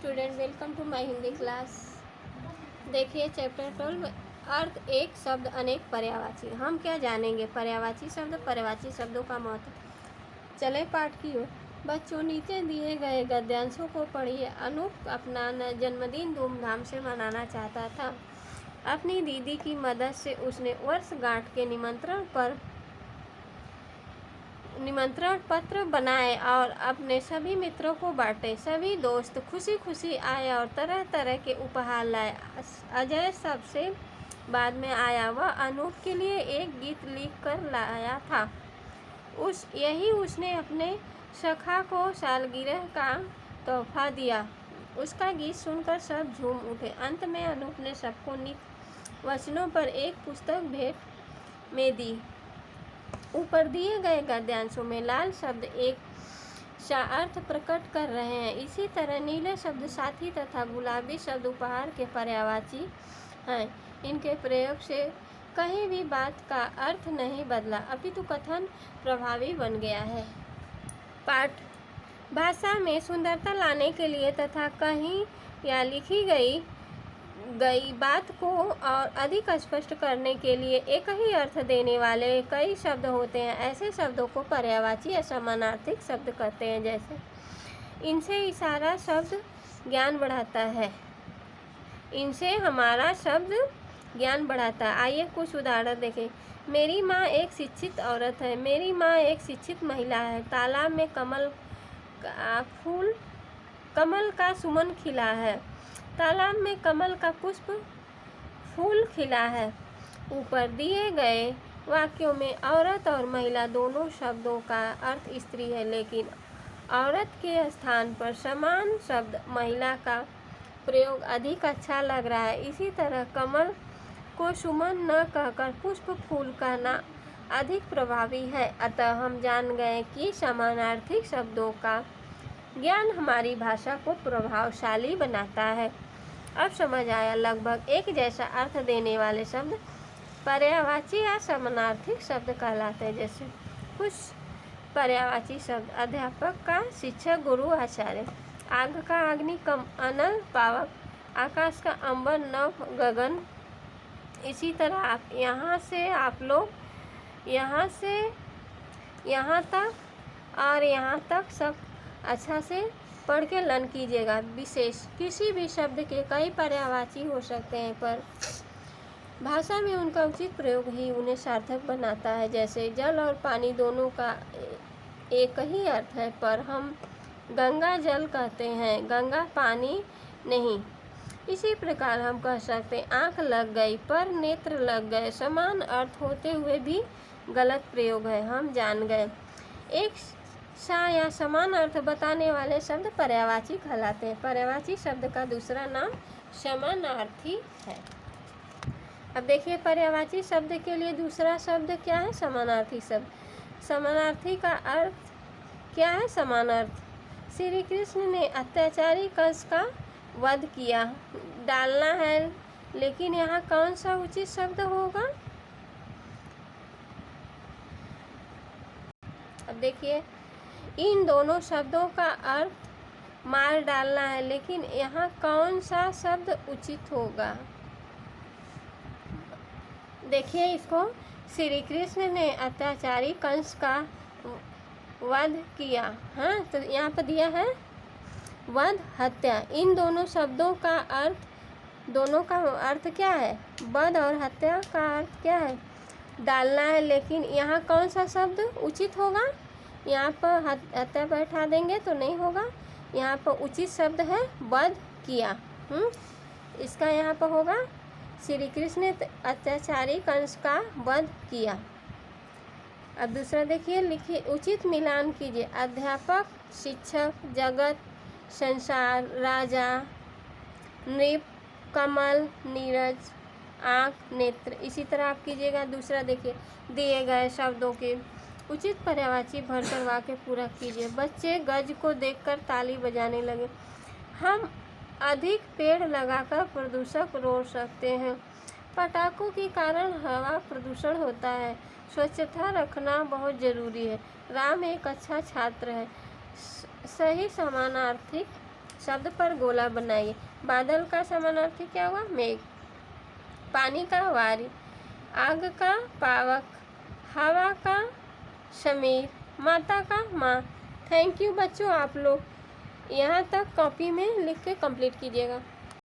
Student, welcome to my Hindi class. देखिए chapter 12 अर्थ एक शब्द अनेक पर्यायवाची। हम क्या जानेंगे? पर्यायवाची शब्द, पर्यायवाची शब्दों का महत्व। चले पाठ की ओर। बच्चों, नीचे दिए गए गद्यांशों को पढ़िए। अनूप अपना जन्मदिन धूमधाम से मनाना चाहता था। अपनी दीदी की मदद से उसने वर्षगांठ के निमंत्रण पत्र बनाए और अपने सभी मित्रों को बांटे। सभी दोस्त खुशी खुशी आए और तरह तरह के उपहार लाए। अजय सबसे बाद में आया। वह अनूप के लिए एक गीत लिख कर लाया था। उसने अपने सखा को सालगिरह का तोहफा दिया। उसका गीत सुनकर सब झूम उठे। अंत में अनूप ने सबको नित वचनों पर एक पुस्तक भेंट में दी। ऊपर दिए गए गद्यांशों में लाल शब्द एक सा अर्थ प्रकट कर रहे हैं। इसी तरह नीले शब्द साथी तथा गुलाबी शब्द उपहार के पर्यायवाची हैं। इनके प्रयोग से कहीं भी बात का अर्थ नहीं बदला, अपितु कथन प्रभावी बन गया है। पाठ। भाषा में सुंदरता लाने के लिए तथा कहीं या लिखी गई बात को और अधिक स्पष्ट करने के लिए एक ही अर्थ देने वाले कई शब्द होते हैं। ऐसे शब्दों को पर्यायवाची या समानार्थक शब्द कहते हैं। जैसे इनसे इशारा शब्द ज्ञान बढ़ाता है। इनसे हमारा शब्द ज्ञान बढ़ाता है। आइए कुछ उदाहरण देखें। मेरी माँ एक शिक्षित औरत है। मेरी माँ एक शिक्षित महिला है। तालाब में कमल का सुमन खिला है। तालाब में कमल का पुष्प फूल खिला है। ऊपर दिए गए वाक्यों में औरत और महिला दोनों शब्दों का अर्थ स्त्री है, लेकिन औरत के स्थान पर समान शब्द महिला का प्रयोग अधिक अच्छा लग रहा है। इसी तरह कमल को सुमन न कहकर पुष्प फूल कहना अधिक प्रभावी है। अतः हम जान गए कि समानार्थक शब्दों का ज्ञान हमारी भाषा को प्रभावशाली बनाता है। अब समझ आया। लगभग एक जैसा अर्थ देने वाले शब्द पर्यायवाची या समानार्थक शब्द कहलाते हैं। जैसे कुछ पर्यायवाची शब्द अध्यापक का शिक्षक, गुरु, आचार्य। आग का अग्नि, अनल, पावक। आकाश का अंबर, नभ, गगन। इसी तरह आप यहाँ से आप लोग यहाँ से यहाँ तक और यहाँ तक सब अच्छा से पढ़ के लर्न कीजिएगा। विशेष किसी भी शब्द के कई पर्यायवाची हो सकते हैं, पर भाषा में उनका उचित प्रयोग ही उन्हें सार्थक बनाता है। जैसे जल और पानी दोनों का एक ही अर्थ है, पर हम गंगा जल कहते हैं, गंगा पानी नहीं। इसी प्रकार हम कह सकते हैं आँख लग गई पर नेत्र लग गए। समान अर्थ होते हुए भी गलत प्रयोग है। हम जान गए। एक सा या समान अर्थ बताने वाले शब्द पर्यायवाची कहलाते हैं। पर्यायवाची शब्द का दूसरा नाम समानार्थी है। अब देखिए पर्यायवाची शब्द के लिए दूसरा शब्द क्या है? समानार्थी शब्द। समानार्थी का अर्थ क्या है? समान अर्थ। श्री कृष्ण ने अत्याचारी कंस का वध किया। डालना है, लेकिन यहाँ कौन सा उचित शब्द होगा? अब देखिए इन दोनों शब्दों का अर्थ मार डालना है, लेकिन यहाँ कौन सा शब्द उचित होगा? देखिए इसको। श्री कृष्ण ने अत्याचारी कंस का वध किया। हाँ, तो यहाँ पर दिया है वध, हत्या। इन दोनों शब्दों का अर्थ क्या है? वध और हत्या का अर्थ क्या है? डालना है, लेकिन यहाँ कौन सा शब्द उचित होगा? यहाँ पर हत्या बैठा देंगे तो नहीं होगा। यहाँ पर उचित शब्द है वध किया। इसका यहाँ पर होगा श्री कृष्ण ने अत्याचारी कंस का वध किया। अब दूसरा देखिए, लिखिए उचित मिलान कीजिए। अध्यापक, शिक्षक, जगत, संसार, राजा, नृप, कमल, नीरज, आँख, नेत्र। इसी तरह आप कीजिएगा। दूसरा देखिए, दिए गए शब्दों के उचित पर्यायवाची भरकर वाक्य पूरा कीजिए। बच्चे गज को देखकर ताली बजाने लगे। हम अधिक पेड़ लगाकर प्रदूषक रोक सकते हैं। पटाखों के कारण हवा प्रदूषण होता है। स्वच्छता रखना बहुत जरूरी है। राम एक अच्छा छात्र है। सही समानार्थक शब्द पर गोला बनाइए। बादल का समानार्थी क्या हुआ? मेघ। पानी का वारी, आग का पावक, हवा का समीर, माता का माँ। थैंक यू बच्चों, आप लोग यहाँ तक कॉपी में लिख के कंप्लीट कीजिएगा।